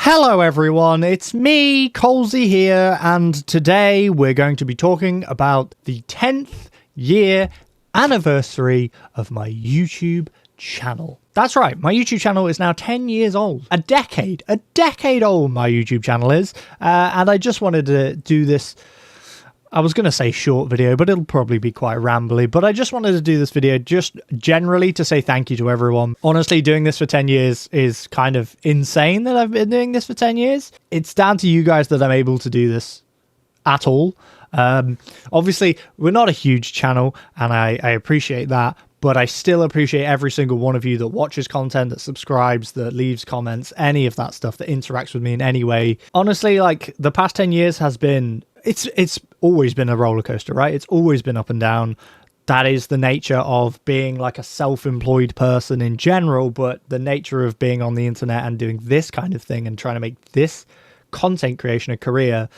Hello everyone, it's me, Colesy here, and today we're going to be talking about the 10th year anniversary of my YouTube channel. That's right, my YouTube channel is now 10 years old. A decade old my YouTube channel is, and I just wanted to do this. I was going to say short video, but it'll probably be quite rambly. But I just wanted to do this video just generally to say thank you to everyone. Honestly, doing this for 10 years is kind of insane that I've been doing this for 10 years. It's down to you guys that I'm able to do this at all. Obviously, we're not a huge channel, and I appreciate that. But I still appreciate every single one of you that watches content, that subscribes, that leaves comments, any of that stuff, that interacts with me in any way. Honestly, like, the past 10 years has been... It's always been a roller coaster, right? It's always been up and down. That is the nature of being like a self-employed person in general, but the nature of being on the internet and doing this kind of thing and trying to make this content creation a career,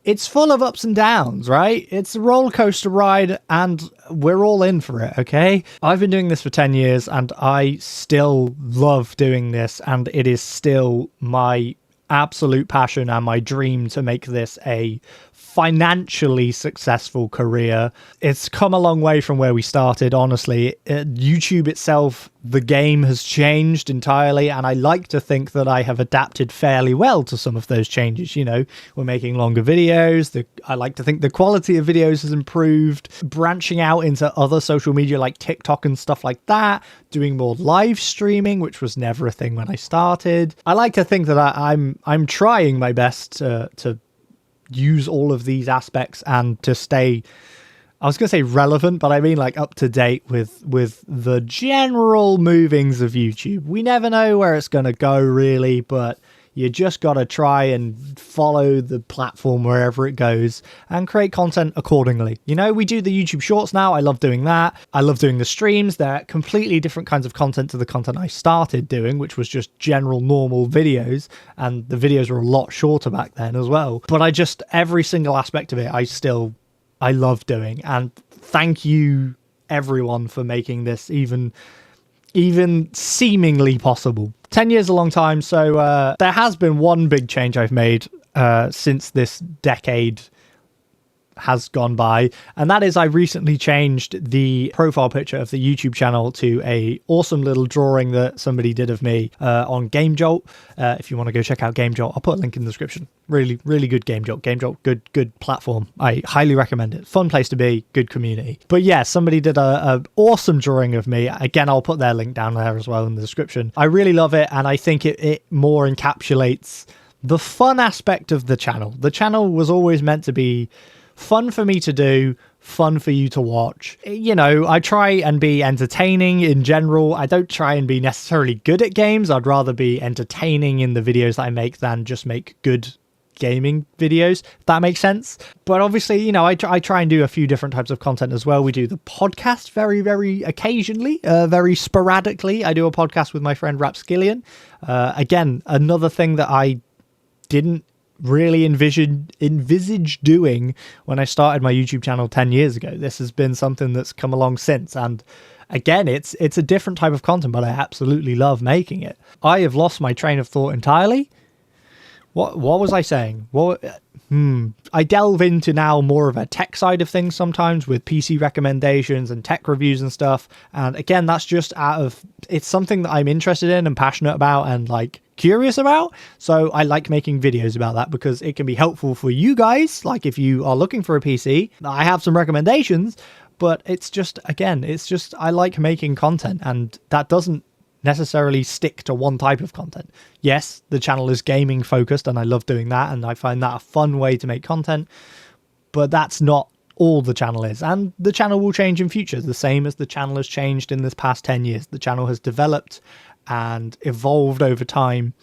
it's full of ups and downs, right? It's a roller coaster ride and we're all in for it, okay? I've been doing this for 10 years and I still love doing this, and it is still my absolute passion and my dream to make this a financially successful career. It's come a long way from where we started, honestly. YouTube itself, the game has changed entirely, and I like to think that I have adapted fairly well to some of those changes. You know, we're making longer videos. I like to think the quality of videos has improved, branching out into other social media like TikTok and stuff like that, doing more live streaming, which was never a thing when I started. I like to think that I'm trying my best to use all of these aspects and to stay, I was going to say relevant, but I mean like up to date with the general movings of YouTube. We never know where it's going to go really, but you just got to try and follow the platform wherever it goes and create content accordingly. You know, we do the YouTube shorts now. I love doing that. I love doing the streams. They're completely different kinds of content to the content I started doing, which was just general normal videos. And the videos were a lot shorter back then as well. But every single aspect of it, I love doing. And thank you everyone for making this even seemingly possible. 10 years is a long time, so there has been one big change I've made since this decade has gone by, and that is I recently changed the profile picture of the YouTube channel to a awesome little drawing that somebody did of me on GameJolt. If you want to go check out GameJolt, I'll put a link in the description. Really good GameJolt. GameJolt, good platform. I highly recommend it. Fun place to be, good community. But yeah, somebody did a awesome drawing of me. Again, I'll put their link down there as well in the description. I really love it, and I think it more encapsulates the fun aspect of the channel. The channel was always meant to be fun for me to do, fun for you to watch. You know, I try and be entertaining in general. I don't try and be necessarily good at games. I'd rather be entertaining in the videos that I make than just make good gaming videos, if that makes sense. But obviously, you know, I try and do a few different types of content as well. We do the podcast very occasionally, very sporadically. I do a podcast with my friend Rapskillian. Again, another thing that I didn't really envisage doing when I started my YouTube channel 10 years ago. This has been something that's come along since, and again, it's a different type of content, but I absolutely love making it. I have lost my train of thought entirely. What was I saying? I delve into now more of a tech side of things sometimes with PC recommendations and tech reviews and stuff. And again, that's just it's something that I'm interested in and passionate about and like curious about. So I like making videos about that because it can be helpful for you guys. Like if you are looking for a PC, I have some recommendations, but it's just I like making content, and that doesn't necessarily stick to one type of content. Yes, the channel is gaming focused and I love doing that, and I find that a fun way to make content, but that's not all the channel is, and the channel will change in future, the same as the channel has changed in this past 10 years. The channel has developed and evolved over time,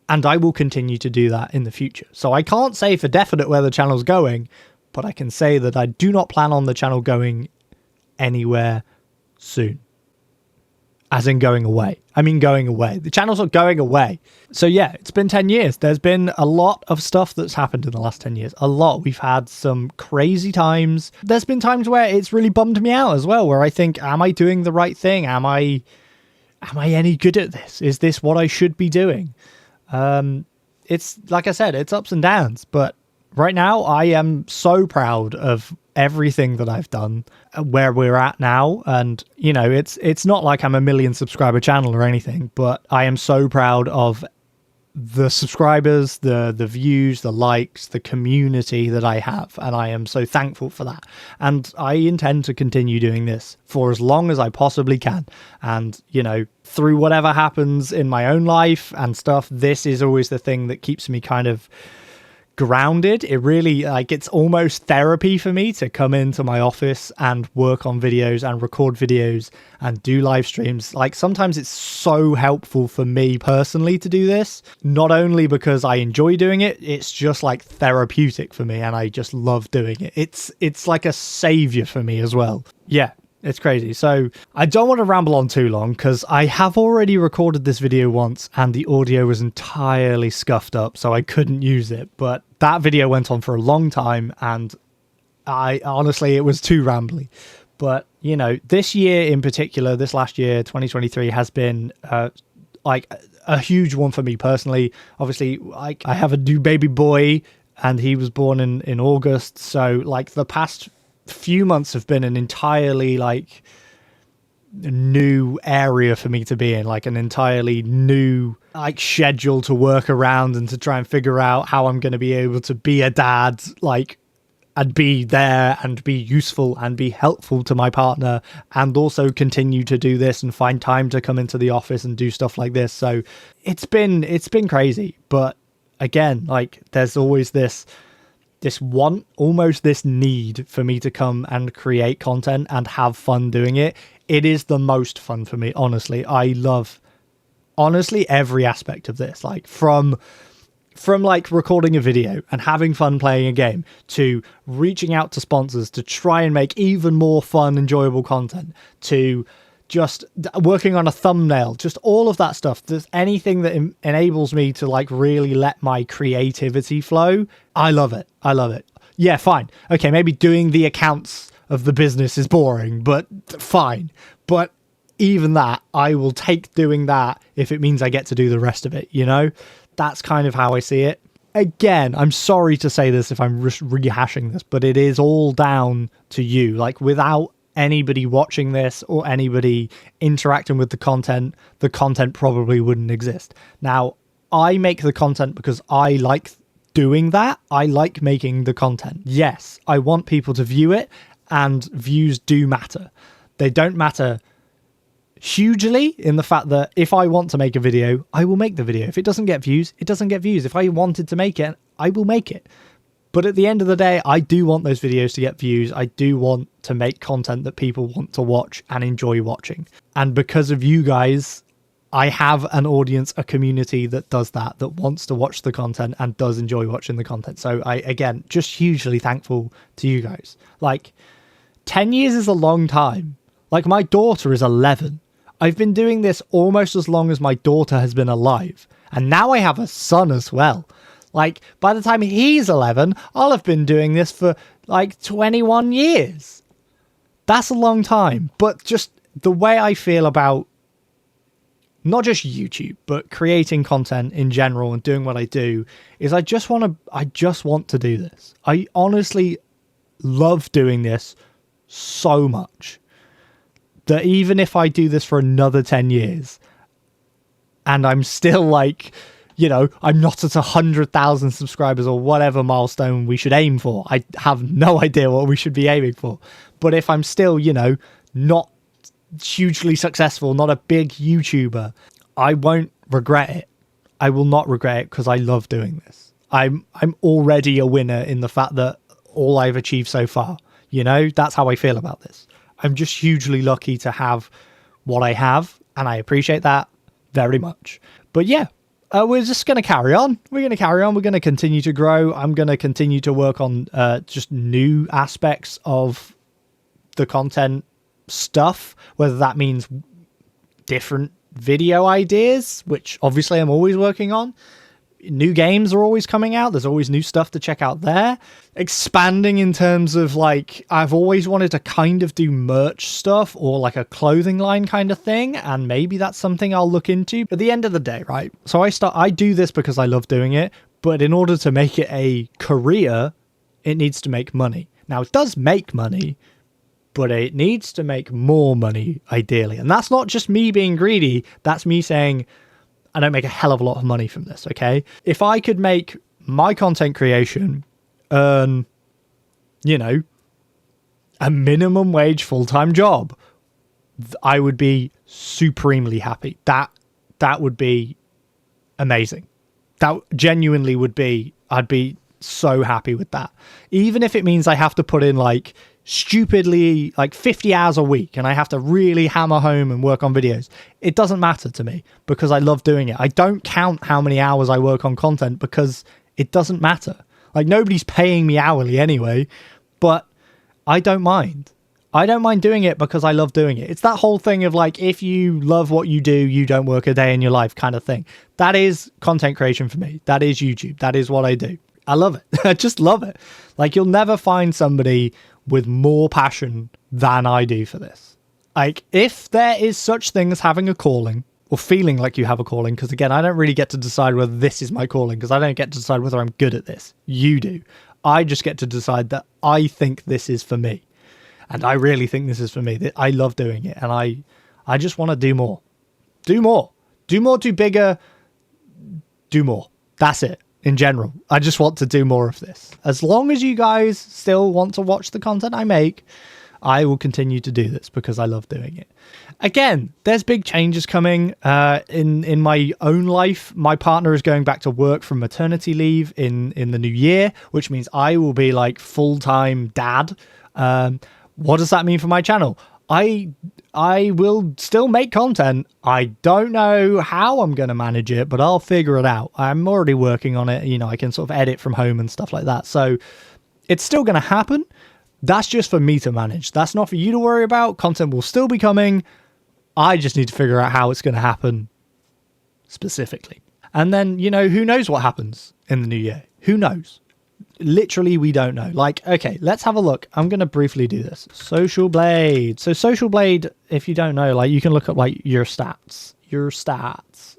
and I will continue to do that in the future. So I can't say for definite where the channel's going, but I can say that I do not plan on the channel going anywhere soon. As in going away. I mean going away. The channel's not going away. So yeah, it's been 10 years. There's been a lot of stuff that's happened in the last 10 years. A lot. We've had some crazy times. There's been times where it's really bummed me out as well, where I think, am I doing the right thing? Am I any good at this? Is this what I should be doing? it's like I said, it's ups and downs, but right now I am so proud of everything that I've done, where we're at now. And you know, it's not like I'm a 1 million subscriber channel or anything, but I am so proud of the subscribers, the views, the likes, the community that I have, and I am so thankful for that. And I intend to continue doing this for as long as I possibly can. And you know, through whatever happens in my own life and stuff, this is always the thing that keeps me kind of grounded. It really, like, it's almost therapy for me to come into my office and work on videos and record videos and do live streams. Like, sometimes it's so helpful for me personally to do this, not only because I enjoy doing it, it's just like therapeutic for me and I just love doing it. It's like a savior for me as well. Yeah, it's crazy. So I don't want to ramble on too long because I have already recorded this video once and the audio was entirely scuffed up, so I couldn't use it. But that video went on for a long time and I honestly, it was too rambly. But you know, this year in particular, this last year, 2023, has been like a huge one for me personally. Obviously, like, I have a new baby boy and he was born in August. So like the past few months have been an entirely like new area for me to be in, like an entirely new like schedule to work around and to try and figure out how I'm going to be able to be a dad, like, and be there and be useful and be helpful to my partner and also continue to do this and find time to come into the office and do stuff like this. So it's been crazy. But again, like, there's always this want, almost this need for me to come and create content and have fun doing it. It is the most fun for me, honestly. I love, honestly, every aspect of this, like from like recording a video and having fun playing a game, to reaching out to sponsors to try and make even more fun, enjoyable content, to just working on a thumbnail, just all of that stuff. There's anything that enables me to like really let my creativity flow. I love it. I love it. Yeah, fine. Okay, maybe doing the accounts of the business is boring, but fine. But even that, I will take doing that if it means I get to do the rest of it, you know? That's kind of how I see it. Again, I'm sorry to say this if I'm just rehashing this, but it is all down to you. Like, without anybody watching this or anybody interacting with the content probably wouldn't exist. Now, I make the content because I like doing that. I like making the content. Yes, I want people to view it, and views do matter. They don't matter hugely in the fact that if I want to make a video, I will make the video. If it doesn't get views, it doesn't get views. If I wanted to make it, I will make it. But at the end of the day, I do want those videos to get views. I do want to make content that people want to watch and enjoy watching. And because of you guys, I have an audience, a community that does that wants to watch the content and does enjoy watching the content. So I, again, just hugely thankful to you guys. Like, 10 years is a long time. Like, my daughter is 11. I've been doing this almost as long as my daughter has been alive. And now I have a son as well. Like, by the time he's 11, I'll have been doing this for like 21 years. That's a long time. But just the way I feel about not just YouTube, but creating content in general and doing what I do is I just want to do this. I honestly love doing this so much that even if I do this for another 10 years and I'm still like, you know, I'm not at 100,000 subscribers or whatever milestone we should aim for. I have no idea what we should be aiming for. But if I'm still, you know, not hugely successful, not a big YouTuber, I won't regret it. I will not regret it because I love doing this. I'm already a winner in the fact that all I've achieved so far, you know, that's how I feel about this. I'm just hugely lucky to have what I have, and I appreciate that very much. But yeah, we're just going to carry on. We're going to carry on. We're going to continue to grow. I'm going to continue to work on just new aspects of the content stuff, whether that means different video ideas, which obviously I'm always working on. new games are always coming out. There's always new stuff to check out there. Expanding in terms of like, I've always wanted to kind of do merch stuff or like a clothing line kind of thing. And maybe that's something I'll look into at the end of the day, right? So I do this because I love doing it. But in order to make it a career, it needs to make money. Now, it does make money, but it needs to make more money, ideally. And that's not just me being greedy. That's me saying, I don't make a hell of a lot of money from this, okay? If I could make my content creation earn, you know, a minimum wage full-time job, I would be supremely happy. That would be amazing. That genuinely would be, I'd be so happy with that. Even if it means I have to put in like stupidly like 50 hours a week and I have to really hammer home and work on videos. It doesn't matter to me because I love doing it. I don't count how many hours I work on content because it doesn't matter. Like nobody's paying me hourly anyway, but I don't mind. I don't mind doing it because I love doing it. It's that whole thing of like, if you love what you do, you don't work a day in your life kind of thing. That is content creation for me. That is YouTube. That is what I do. I love it. I just love it. Like you'll never find somebody with more passion than I do for this. Like if there is such thing as having a calling or feeling like you have a calling, because again, I don't really get to decide whether this is my calling because I don't get to decide whether I'm good at this. You do. I just get to decide that I think this is for me. And I really think this is for me. I love doing it. And I just want to do more. Do more. Do more, do bigger. Do more. That's it. In general, I just want to do more of this. As long as you guys still want to watch the content I make, I will continue to do this because I love doing it. Again, there's big changes coming in my own life. My partner is going back to work from maternity leave in the new year, which means I will be like full-time dad. What does that mean for my channel? I will still make content. I don't know how I'm going to manage it, but I'll figure it out. I'm already working on it. You know, I can sort of edit from home and stuff like that. So it's still going to happen. That's just for me to manage. That's not for you to worry about. Content will still be coming. I just need to figure out how it's going to happen specifically. And then, you know, who knows what happens in the new year? Who knows? Literally, we don't know. Like, okay, let's have a look. I'm going to briefly do this. Social Blade. So Social Blade, if you don't know, like you can look at like your stats.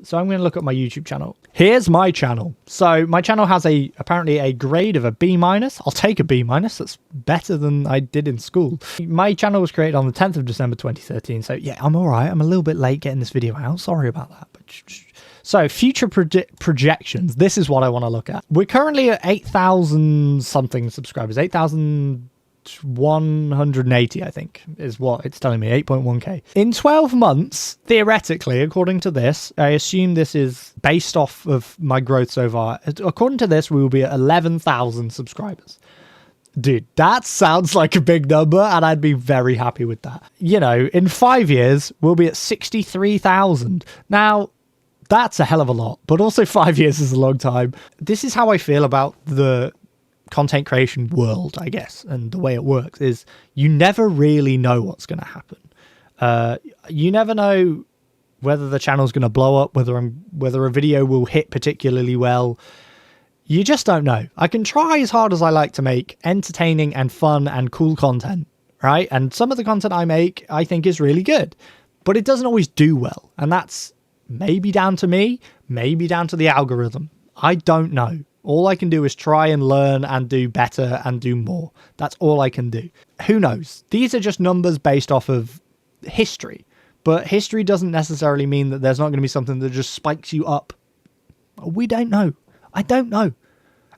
So I'm going to look at my YouTube channel. Here's my channel. So my channel has apparently a grade of a B-. I'll take a B-. That's better than I did in school. My channel was created on the 10th of December 2013. So yeah, I'm all right. I'm a little bit late getting this video out. Sorry about that. But so future projections. This is what I want to look at. We're currently at 8,000 something subscribers. 8,180, I think, is what it's telling me. 8.1k. In 12 months, theoretically, according to this, I assume this is based off of my growth so far. According to this, we will be at 11,000 subscribers. Dude, that sounds like a big number, and I'd be very happy with that. You know, in 5 years, we'll be at 63,000. Now, that's a hell of a lot, but also 5 years is a long time. This is how I feel about the content creation world, I guess, and the way it works is you never really know what's going to happen. You never know whether the channel's going to blow up, whether a video will hit particularly well. You just don't know. I can try as hard as I like to make entertaining and fun and cool content, right? And some of the content I make, I think is really good, but it doesn't always do well. And that's maybe down to me, maybe down to the algorithm. I don't know. All I can do is try and learn and do better and do more. That's all I can do. Who knows? These are just numbers based off of history. But history doesn't necessarily mean that there's not going to be something that just spikes you up. We don't know. I don't know.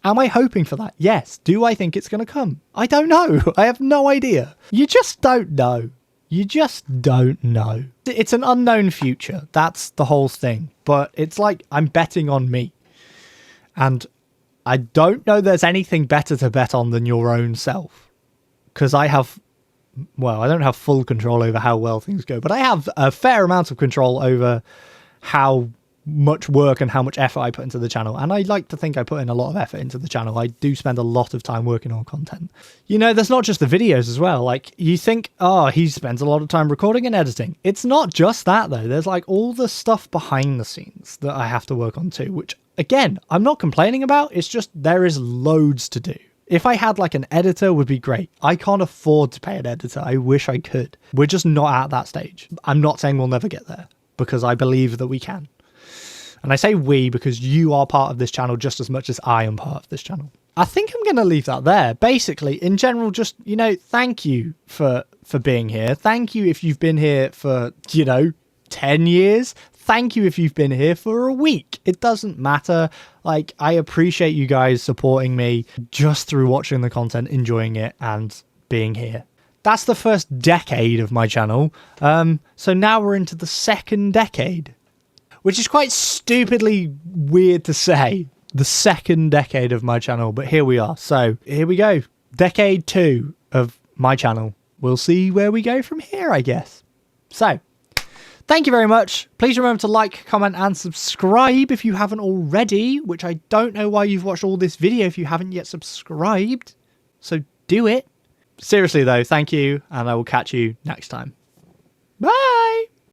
Am I hoping for that? Yes. Do I think it's going to come? I don't know. I have no idea. You just don't know. You just don't know. It's an unknown future. That's the whole thing. But it's like I'm betting on me. And I don't know there's anything better to bet on than your own self. Because I don't have full control over how well things go, but I have a fair amount of control over how much work and how much effort I put into the channel. And I like to think I put in a lot of effort into the channel. I do spend a lot of time working on content. You know, there's not just the videos as well. Like you think, oh, he spends a lot of time recording and editing. It's not just that though. There's like all the stuff behind the scenes that I have to work on too, which again, I'm not complaining about. It's just there is loads to do. If I had like an editor, would be great. I can't afford to pay an editor. I wish I could. We're just not at that stage. I'm not saying we'll never get there, because I believe that we can. And I say we because you are part of this channel just as much as I am part of this channel. I think I'm going to leave that there. Basically, in general, just, you know, thank you for being here. Thank you if you've been here for, you know, 10 years. Thank you if you've been here for a week. It doesn't matter. Like, I appreciate you guys supporting me just through watching the content, enjoying it, and being here. That's the first decade of my channel. So now we're into the second decade, which is quite stupidly weird to say. The second decade of my channel, but here we are. So here we go. Decade 2 of my channel. We'll see where we go from here, I guess. So, thank you very much. Please remember to like, comment, and subscribe if you haven't already, which I don't know why you've watched all this video if you haven't yet subscribed. So do it. Seriously though, thank you, and I will catch you next time. Bye!